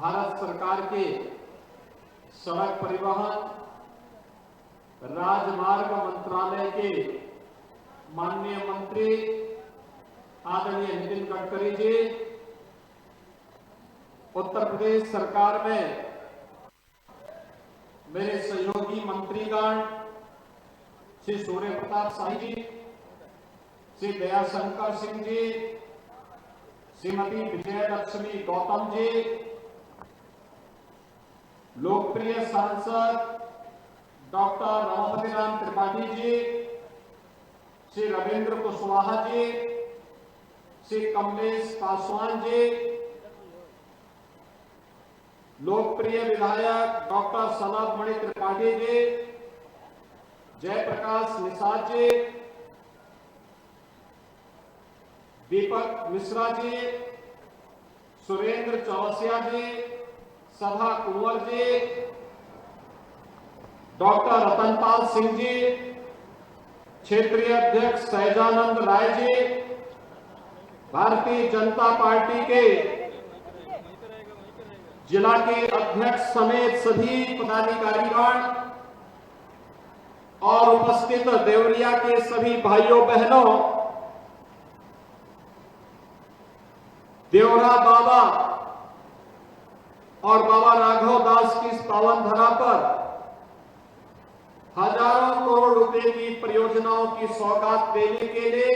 भारत सरकार के सड़क परिवहन राजमार्ग मंत्रालय के माननीय मंत्री आदरणीय नितिन गडकरी जी, उत्तर प्रदेश सरकार में मेरे सहयोगी मंत्रीगण श्री सूर्य प्रताप शाही जी, श्री दयाशंकर सिंह जी, श्रीमती विजयलक्ष्मी गौतम जी, लोकप्रिय सांसद डॉक्टर रमापति राम त्रिपाठी जी, श्री रविंद्र कुशवाहा जी, श्री कमलेश पासवान जी, लोकप्रिय विधायक डॉक्टर सनत मणि त्रिपाठी जी, जयप्रकाश निषाद जी, दीपक मिश्रा जी, सुरेंद्र चौरसिया जी, सभा कुंवर जी, डॉक्टर रतनपाल सिंह जी, क्षेत्रीय अध्यक्ष सहजानंद राय जी, भारतीय जनता पार्टी के जिला के अध्यक्ष समेत सभी पदाधिकारीगण और उपस्थित देवरिया के सभी भाइयों बहनों, देवरा बाबा और बाबा राघव दास की इस पावन धरा पर हजारों करोड़ रुपए की परियोजनाओं की सौगात देने के लिए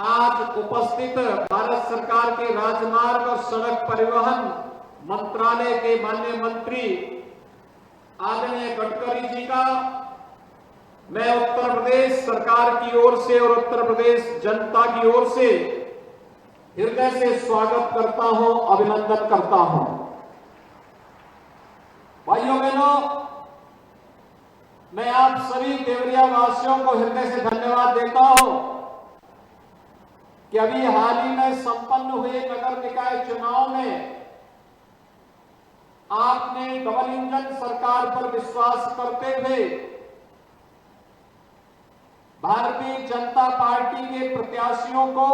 आज उपस्थित भारत सरकार के राजमार्ग और सड़क परिवहन मंत्रालय के माननीय मंत्री आदरणीय गडकरी जी का मैं उत्तर प्रदेश सरकार की ओर से और उत्तर प्रदेश जनता की ओर से हृदय से स्वागत करता हूं, अभिनंदन करता हूं। भाइयों बहनों, मैं आप सभी देवरिया वासियों को हृदय से धन्यवाद देता हूं कि अभी हाल ही में संपन्न हुए नगर निकाय चुनाव में आपने डबल इंजन सरकार पर विश्वास करते हुए भारतीय जनता पार्टी के प्रत्याशियों को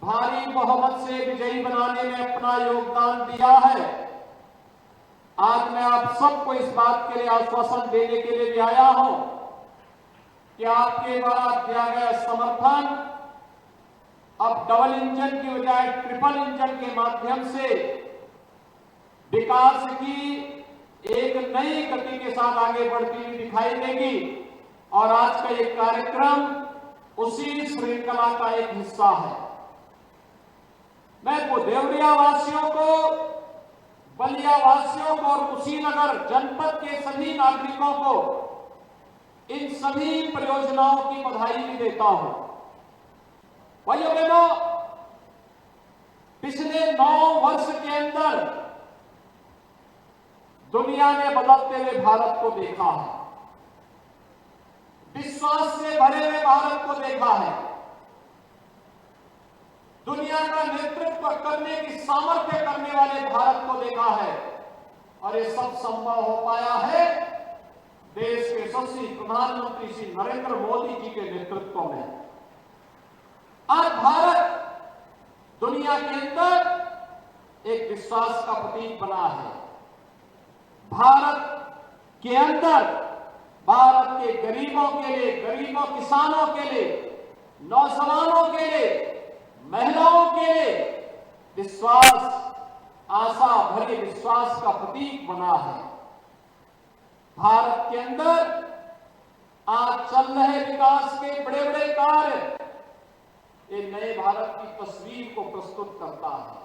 भारी बहुमत से विजयी बनाने में अपना योगदान दिया है। आज मैं आप सबको इस बात के लिए आश्वासन देने के लिए भी आया हूं कि आपके द्वारा दिया गया समर्थन अब डबल इंजन की बजाय ट्रिपल इंजन के माध्यम से विकास की एक नई गति के साथ आगे बढ़ती हुई दिखाई देगी और आज का ये कार्यक्रम उसी श्रृंखला का एक हिस्सा है। मैं देवरिया वासियों को, बलिया वासियों को और कुशीनगर जनपद के सभी नागरिकों को इन सभी परियोजनाओं की बधाई भी देता हूं। भाइयों बहनों, पिछले 9 वर्ष के अंदर दुनिया ने बदलते हुए भारत को देखा है, विश्वास से भरे हुए भारत को देखा है, दुनिया का नेतृत्व करने की सामर्थ्य करने वाले भारत को देखा है और ये सब संभव हो पाया है देश के यशस्वी प्रधानमंत्री श्री नरेंद्र मोदी जी के नेतृत्व में। आज भारत दुनिया के अंदर एक विश्वास का प्रतीक बना है। भारत के अंदर भारत के गरीबों के लिए, गरीबों किसानों के लिए, नौजवानों के लिए, महिलाओं के लिए विश्वास, आशा भरे विश्वास का प्रतीक बना है। भारत के अंदर आज चल रहे विकास के बड़े बड़े कार्य ये नए भारत की तस्वीर को प्रस्तुत करता है।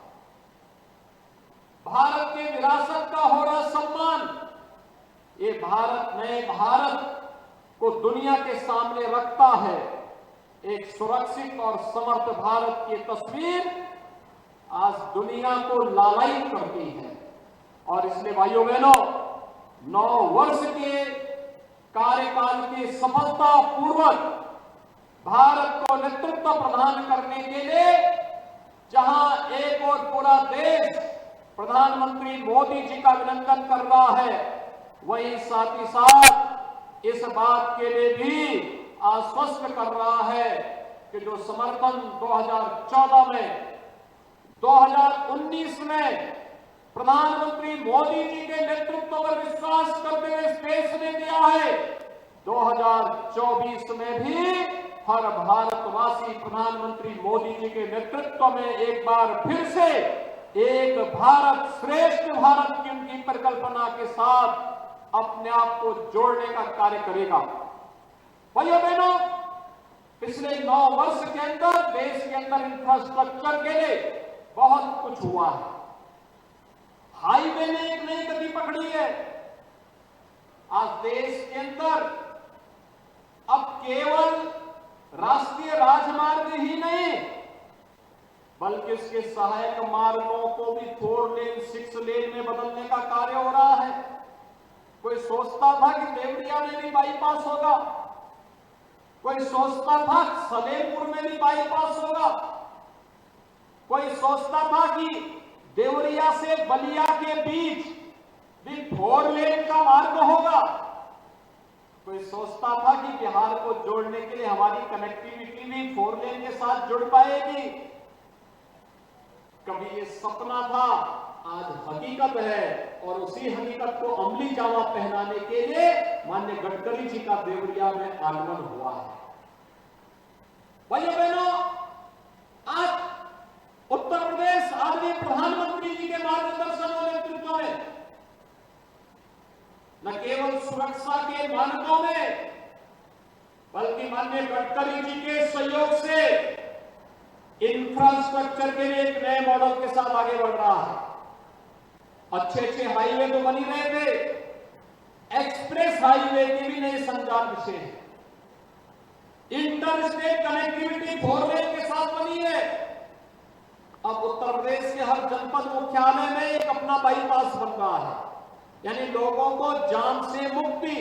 भारत के विरासत का हो रहा सम्मान ये भारत, नए भारत को दुनिया के सामने रखता है। एक सुरक्षित और समर्थ भारत की तस्वीर आज दुनिया को लालायित करती है और इसलिए भाइयों बहनों, 9 वर्ष के कार्यकाल की सफलतापूर्वक भारत को नेतृत्व प्रदान करने के लिए जहां एक और पूरा देश प्रधानमंत्री मोदी जी का अभिनंदन कर रहा है, वहीं साथ ही साथ इस बात के लिए भी आश्वस्त कर रहा है कि जो समर्थन 2014 में 2019 में प्रधानमंत्री मोदी जी के नेतृत्व पर विश्वास करते हुए इस देश ने दिया है। 2024 में भी हर भारतवासी प्रधानमंत्री मोदी जी के नेतृत्व में एक बार फिर से एक भारत श्रेष्ठ भारत की उनकी परिकल्पना के साथ अपने आप को जोड़ने का कार्य करेगा। भाइयों बहनों, पिछले 9 वर्ष के अंदर देश के अंदर इंफ्रास्ट्रक्चर के लिए बहुत कुछ हुआ है। हाईवे ने एक नई गति पकड़ी है। आज देश के अंदर अब केवल राष्ट्रीय राजमार्ग ही नहीं बल्कि इसके सहायक मार्गों को भी 4 लेन 6 लेन में बदलने का कार्य हो रहा है। कोई सोचता था कि देवरिया में भी बाईपास होगा, कोई सोचता था सलेमपुर में भी बाईपास होगा, कोई सोचता था कि देवरिया से बलिया के बीच भी 4 लेन का मार्ग होगा, कोई सोचता था कि बिहार को जोड़ने के लिए हमारी कनेक्टिविटी भी 4 लेन के साथ जुड़ पाएगी। कभी ये सपना था, आज हकीकत है और उसी हकीकत को अमली जामा पहनाने के लिए माननीय गडकरी जी का देवरिया में आगमन हुआ है। भाइयों बहनों, आज उत्तर प्रदेश आदरणीय प्रधानमंत्री जी के मार्गदर्शन और नेतृत्व में न केवल सुरक्षा के मानकों में बल्कि माननीय गडकरी जी के सहयोग से इंफ्रास्ट्रक्चर के लिए एक नए मॉडल के साथ आगे बढ़ रहा है। अच्छे हाईवे तो बन ही रहे थे, एक्सप्रेस हाईवे के भी नए संचार विषय हैं। इंटर स्टेट कनेक्टिविटी 4 लेन के साथ बनी है। अब उत्तर प्रदेश के हर जनपद मुख्यालय में एक अपना बाईपास बन रहा है, यानी लोगों को जाम से मुक्ति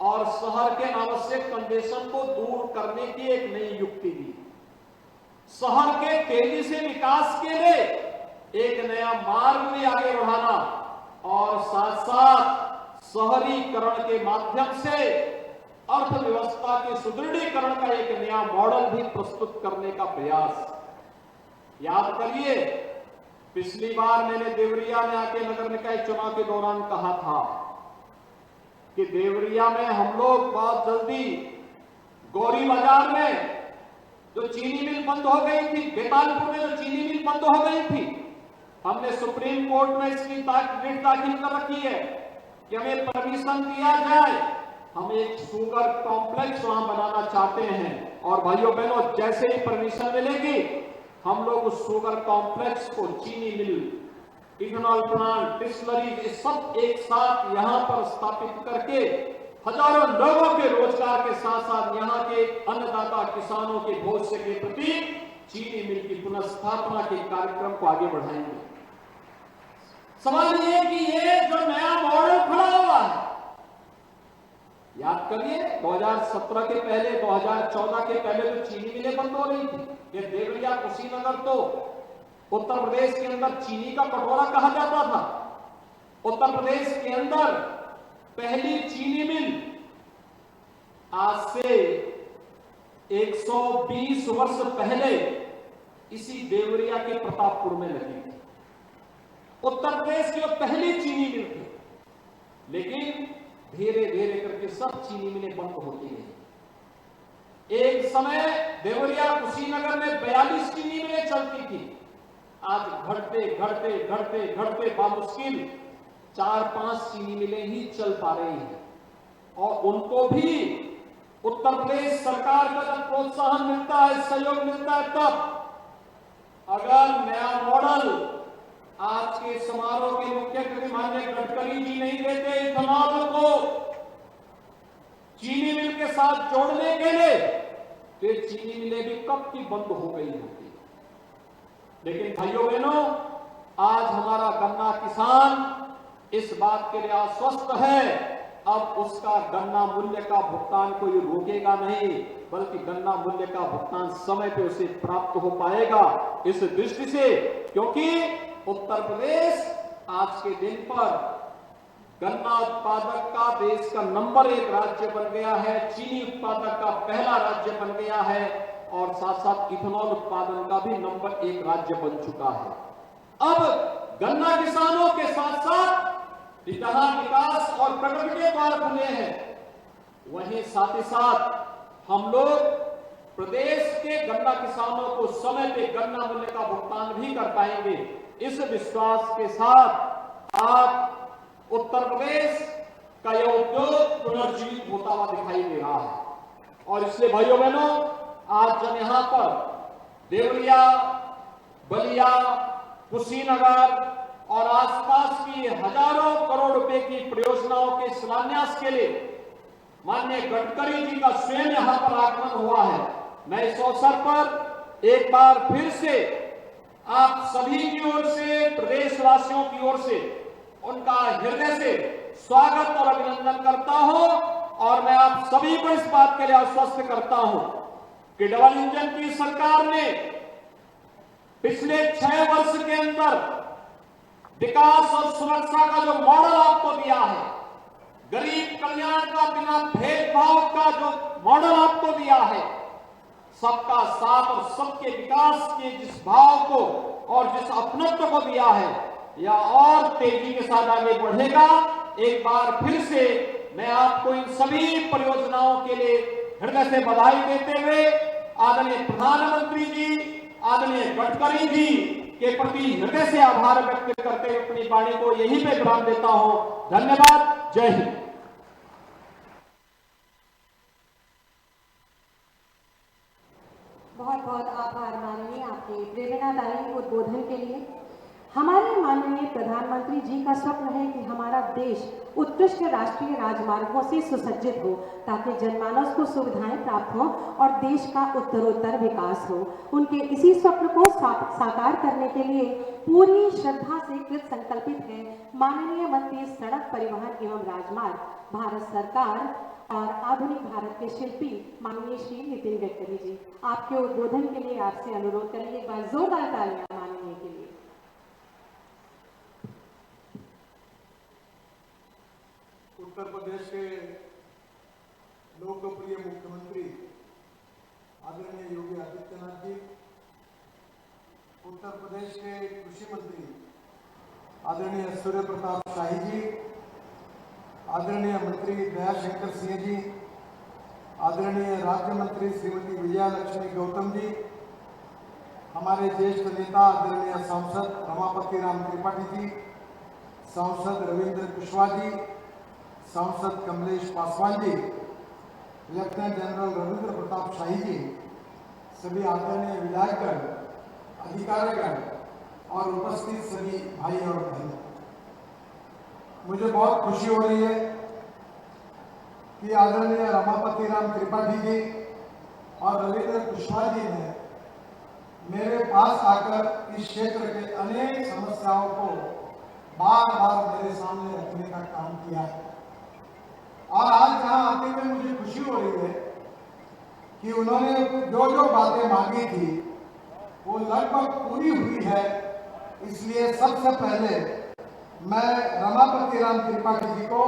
और शहर के अनावश्यक कंजेशन को दूर करने की एक नई युक्ति दी। शहर के तेजी से विकास के लिए एक नया मार्ग भी आगे बढ़ाना और साथ साथ शहरीकरण के माध्यम से अर्थव्यवस्था के सुदृढ़ीकरण का एक नया मॉडल भी प्रस्तुत करने का प्रयास। याद करिए, पिछली बार मैंने देवरिया में आके नगर निकाय चुनाव के दौरान कहा था कि देवरिया में हम लोग बहुत जल्दी गौरी बाजार में जो चीनी मिल बंद हो गई थी, बेतालपुर में जो चीनी मिल बंद हो गई थी, हमने सुप्रीम कोर्ट में इसकी रिट दाखिल कर रखी है कि हमें परमिशन दिया जाए। हम एक शुगर कॉम्प्लेक्स वहां बनाना चाहते हैं और भाइयों बहनों, जैसे ही परमिशन मिलेगी हम लोग उस शुगर कॉम्प्लेक्स को चीनी मिल, इथेनॉल प्लांट, डिस्टिलरी सब एक साथ यहां पर स्थापित करके हजारों लोगों के रोजगार के साथ साथ यहां के अन्नदाता किसानों के भविष्य के प्रति चीनी मिल की पुनर्स्थापना के कार्यक्रम को आगे बढ़ाएंगे। सवाल ये कि ये जो नया मॉडल खड़ा हुआ है, याद करिए 2017 के पहले, 2014 के पहले तो चीनी मिलें बंद हो रही थी। ये देवरिया कुशीनगर तो उत्तर प्रदेश के अंदर चीनी का कटोरा कहा जाता था। उत्तर प्रदेश के अंदर पहली चीनी मिल आज से 120 वर्ष पहले इसी देवरिया के प्रतापपुर में लगी थी। उत्तर प्रदेश की पहली चीनी मिल थी, लेकिन धीरे धीरे करके सब चीनी मिलें बंद होती गई। एक समय देवरिया कुशीनगर में 42 चीनी मिलें चलती थी। आज घटते घटते घटते घटते बामुश्किल 4-5 चीनी मिलें ही चल पा रही हैं और उनको भी उत्तर प्रदेश सरकार का जब प्रोत्साहन मिलता है, सहयोग मिलता है, तब अगर नया मॉडल आज के समारोह के मुख्य अतिथि माननीय गडकरी जी नहीं देते इथेनॉल को चीनी मिल के साथ जोड़ने के लिए, तो चीनी मिलें भी कब की बंद हो गई होती। लेकिन भाइयों बहनों, आज हमारा गन्ना किसान इस बात के लिए आश्वस्त है, अब उसका गन्ना मूल्य का भुगतान कोई रोकेगा नहीं, बल्कि गन्ना मूल्य का भुगतान समय पे उसे प्राप्त हो पाएगा। इस दृष्टि से, क्योंकि उत्तर प्रदेश आज के दिन पर गन्ना उत्पादक का देश का नंबर 1 राज्य बन गया है, चीनी उत्पादक का पहला राज्य बन गया है और साथ साथ इथेनॉल उत्पादन का भी नंबर 1 राज्य बन चुका है। अब गन्ना किसानों के साथ साथ जहां विकास और प्रगति के द्वार खुले हैं, वहीं साथ ही साथ हम लोग प्रदेश के गन्ना किसानों को समय पे गन्ना मूल्य का भुगतान भी कर पाएंगे। इस विश्वास के साथ आज उत्तर प्रदेश का यह उद्योग पुनर्जीवित होता हुआ दिखाई दे रहा है। और इसलिए भाइयों बहनों, आज जब यहां पर देवरिया, बलिया, कुशीनगर और आसपास की हजारों करोड़ रुपए की परियोजनाओं के शिलान्यास के लिए माननीय गडकरी जी का स्वयं यहां पर आगमन हुआ है, मैं इस अवसर पर एक बार फिर से आप सभी की ओर से, प्रदेशवासियों की ओर से उनका हृदय से स्वागत और अभिनंदन करता हूं। और मैं आप सभी को इस बात के लिए आश्वस्त करता हूं कि डबल इंजन की सरकार ने पिछले 6 वर्ष के अंदर विकास और सुरक्षा का जो मॉडल आपको दिया है, गरीब कल्याण का बिना भेदभाव का जो मॉडल आपको दिया है, सबका साथ और सबके विकास के जिस भाव को और जिस अपनत्व को दिया है, यह और तेजी के साथ आगे बढ़ेगा। एक बार फिर से मैं आपको इन सभी परियोजनाओं के लिए हृदय से बधाई देते हुए आदरणीय प्रधानमंत्री जी, आदरणीय गडकरी जी के प्रति हृदय से आभार व्यक्त करते हुए अपनी वाणी को यहीं पे विराम देता हूं। धन्यवाद। जय हिंद। बहुत बहुत आभार माननीय आपके प्रेरणादायी उद्बोधन के लिए। हमारे माननीय प्रधानमंत्री जी का स्वप्न है कि हमारा देश उत्कृष्ट राष्ट्रीय राजमार्गों से सुसज्जित हो ताकि जनमानस को सुविधाएं प्राप्त हो और देश का उत्तरोत्तर विकास हो। उनके इसी स्वप्न को साकार करने के लिए पूरी श्रद्धा से कृत संकल्पित है माननीय मंत्री सड़क परिवहन एवं राजमार्ग, भारत सरकार और आधुनिक भारत के शिल्पी माननीय श्री नितिन गडकरी जी। आपके उद्बोधन के लिए आपसे अनुरोध करेंगे, एक बार जोरदार तालियां माननीय के लिए। उत्तर प्रदेश के लोकप्रिय मुख्यमंत्री आदरणीय योगी आदित्यनाथ जी, उत्तर प्रदेश के कृषि मंत्री आदरणीय सूर्य प्रताप शाही जी, आदरणीय मंत्री दयाशंकर सिंह जी, आदरणीय राज्य मंत्री श्रीमती विजया लक्ष्मी गौतम जी, हमारे ज्येष्ठ नेता आदरणीय सांसद रमापति राम त्रिपाठी जी, सांसद रविंद्र कुशवाहा जी, सांसद कमलेश पासवान जी, लेफ्टिनेंट जनरल रविंद्र प्रताप शाही जी, सभी आदरणीय विधायकगण, अधिकारीगण और उपस्थित सभी भाई और बहन, मुझे बहुत खुशी हो रही है कि आदरणीय रमापति राम त्रिपाठी जी और रविंद्र कुशवाहा जी ने मेरे पास आकर इस क्षेत्र के अनेक समस्याओं को बार बार मेरे सामने रखने का काम किया है। और आज यहाँ आते हुए मुझे खुशी हो रही है कि उन्होंने जो जो बातें मांगी थी वो लगभग पूरी हुई है। इसलिए सबसे पहले मैं रमापति राम त्रिपाठी जी को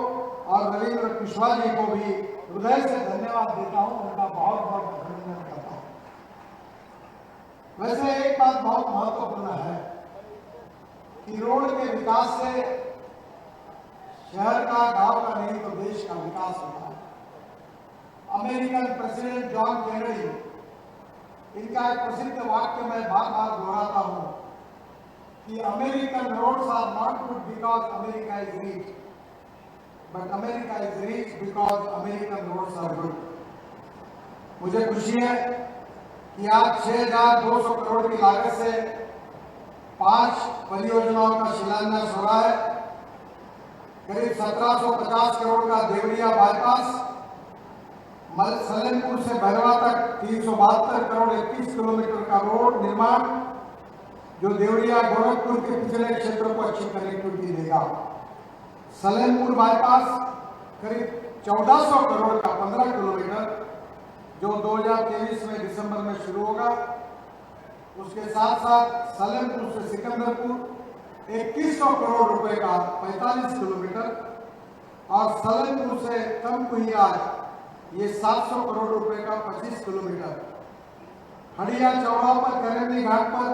और रविंद्र कुशवाहा जी को भी हृदय से धन्यवाद देता हूँ, उनका बहुत बहुत अभिनंदन करता हूँ। वैसे एक बात बहुत महत्वपूर्ण है कि रोड के विकास से शहर का, गांव का नहीं तो देश का विकास होता है। अमेरिकन प्रेसिडेंट जॉन केनेडी, इनका एक प्रसिद्ध वाक्य मैं बार बार दोहराता हूं कि American roads are not good because America is rich, but America is rich because American roads are good. मुझे खुशी है कि आज 6,200 करोड़ की लागत से 5 परियोजनाओं का शिलान्यास हो रहा है। करीब 1750 करोड़ का देवरिया बाईपास, सलेमपुर से भैरवा तक 372 करोड़ 21 किलोमीटर का रोड निर्माण, जो देवरिया गोरखपुर के पिछले क्षेत्रों को अच्छी कनेक्टिविटी देगा। सलेमपुर बाईपास करीब 1400 करोड़ का 15 किलोमीटर, जो 2023 में दिसंबर में शुरू होगा। उसके साथ साथ सलेमपुर से सिकंदरपुर 2100 करोड़ रुपए का 45 किलोमीटर और सलेमपुर से तमकुहीराज ये 700 करोड़ रुपए का 25 किलोमीटर। हड़िया चौड़ा पर करेली घाट पर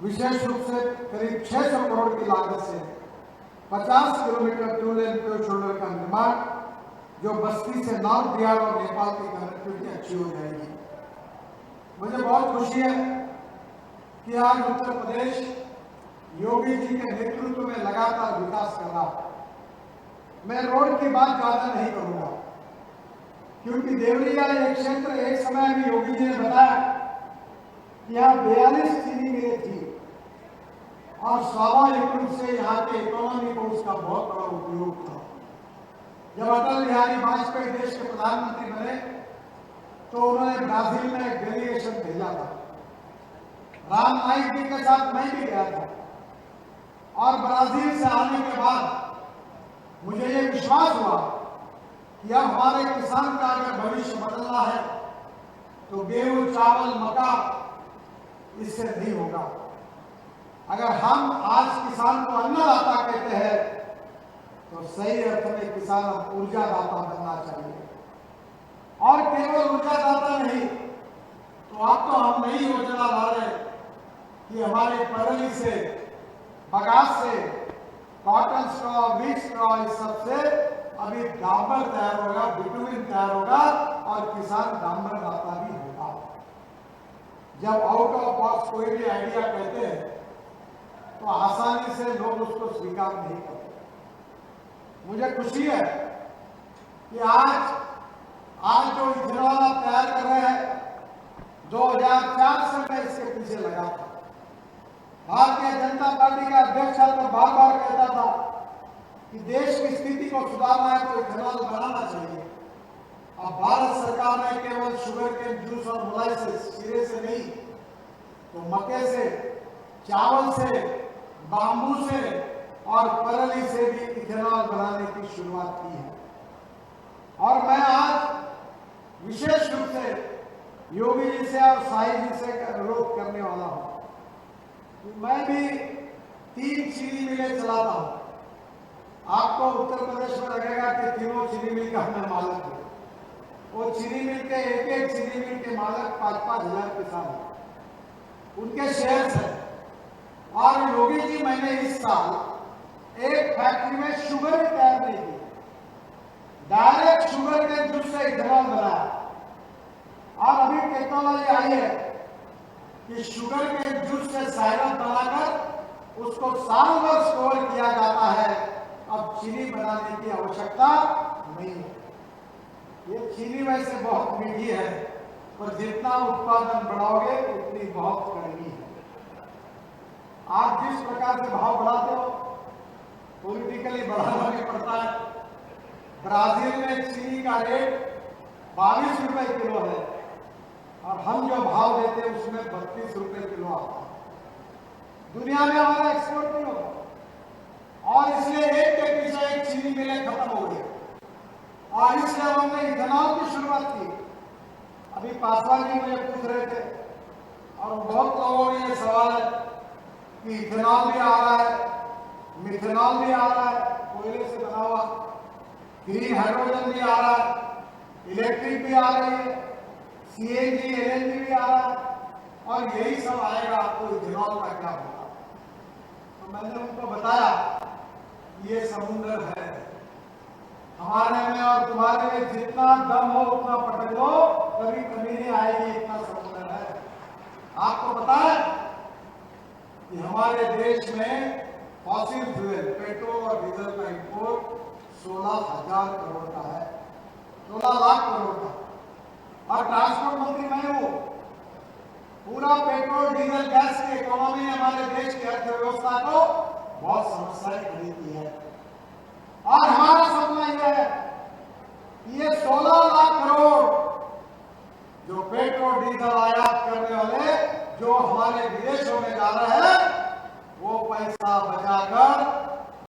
विशेष रूप से करीब 600 करोड़ की लागत से 50 kilometre two lane pure shoulder का निर्माण, जो बस्ती से नॉर्थ बिहार और नेपाल की कनेक्टिविटी अच्छी हो जाएगी। मुझे बहुत खुशी है कि आज उत्तर प्रदेश योगी जी के नेतृत्व में लगातार विकास कर रहा है। मैं रोड की बात ज्यादा नहीं करूंगा, क्योंकि देवरिया एक क्षेत्र एक समय में योगी जी ने बताया कि यहाँ 42 चीनी मिलें थी और स्वाभाविक रूप से यहाँ के इकोनॉमी को उसका बहुत बड़ा उपयोग था। जब अटल बिहारी वाजपेयी देश के प्रधानमंत्री बने तो उन्होंने ब्राजील में एक डेलीगेशन भेजा था। राम नाईक जी के साथ मैं भी गया था और ब्राजील से आने के बाद मुझे ये विश्वास हुआ कि अब हमारे किसान का अगर भविष्य बदलना है तो गेहूं, चावल, मक्का इससे नहीं होगा। अगर हम आज किसान को अन्नदाता कहते हैं तो सही अर्थ में किसान ऊर्जादाता बनना चाहिए। और केवल ऊर्जादाता नहीं तो अब तो हम नई योजना ला रहे हैं कि हमारे परली से, बगास से, कॉटन स्ट्रॉ, व्हीट स्ट्रॉ, इस सबसे अभी डांबर तैयार होगा, बिटुमिन तैयार होगा और किसान डांबर दाता भी होगा। जब आउट ऑफ बॉक्स कोई भी आइडिया कहते हैं तो आसानी से लोग उसको स्वीकार नहीं करते। मुझे खुशी है कि आज जो इथेनॉल आप तैयार कर रहे हैं, 2004 से मैं इसके पीछे लगा था। भारतीय जनता पार्टी का अध्यक्ष तो बार बार कहता था कि देश की स्थिति को सुधारना है तो इथेनॉल बनाना चाहिए। अब भारत सरकार ने केवल शुगर केन जूस और मोलाइसिस, शीरे से नहीं तो मक्के से, चावल से, बांबू से और परली से भी इथेनॉल बनाने की शुरुआत की है। और मैं आज विशेष रूप से योगी जी से और साई जी से अनुरोध करने वाला हूं। मैं भी 3 चीनी मिलें चलाता हूं। आपको उत्तर प्रदेश में लगेगा कि तीनों चीनी मिल का मैं मालिक हूं। वो चीनी मिल के एक चीनी मिल के मालिक 5-5 हजार किसान हैं, उनके शेयर्स हैं। और योगी जी, मैंने इस साल एक फैक्ट्री में शुगर ही तैयार नहीं की, डायरेक्ट शुगर के जूस से इथेनॉल बनाया। और अभी टेक्नोलॉजी आई है कि शुगर के जूस से साइरप बनाकर उसको साल भर स्टोर किया जाता है। अब चीनी बनाने की आवश्यकता नहीं है। ये चीनी वैसे बहुत मीठी है, पर जितना उत्पादन बढ़ाओगे उतनी बहुत कड़वी है। आप जिस प्रकार से भाव बढ़ाते हो पॉलिटिकली बढ़ाना भी पड़ता है। ब्राजील में चीनी का रेट 22 रुपए किलो है और हम जो भाव देते हैं उसमें 32 रुपए किलो आता है। दुनिया में हमारा एक्सपोर्ट नहीं होता और इसलिए एक के पीछे एक चीनी मिलें खत्म हो गई और इसलिए हमने इथेनॉल की शुरुआत की। अभी पासवान जी मुझे पूछ रहे थे और बहुत लोगों में ये सवाल है कि इथेनॉल भी आ रहा है, मिथेनॉल भी आ रहा है, कोयले से बना हुआ, ग्रीन हाइड्रोजन भी आ रहा है, इलेक्ट्रिक भी आ रही है, सीएनजी, एलएनजी भी आ रहा है और यही सब आएगा, आपको इथेनॉल का क्या होगा। तो मैंने उनको बताया ये समुद्र है, हमारे में और तुम्हारे में जितना दम हो उतना पटक लो, कभी कभी नहीं आएगी, इतना समुद्र है। आपको पता है कि हमारे देश में फॉसिल फ्यूल, पेट्रोल और डीजल का इंपोर्ट 16,000 करोड़ का है, 16 लाख करोड़ का। और ट्रांसपोर्ट मंत्री मैं हूं। पूरा पेट्रोल, डीजल, गैस की इकोनॉमी ने हमारे देश की अर्थव्यवस्था को बहुत समस्याएं खड़ी की है। और हमारा सपना यह है कि ये 16 लाख करोड़ जो पेट्रोल डीजल आयात करने वाले जो हमारे विदेशों में जा रहे हैं, वो पैसा बचाकर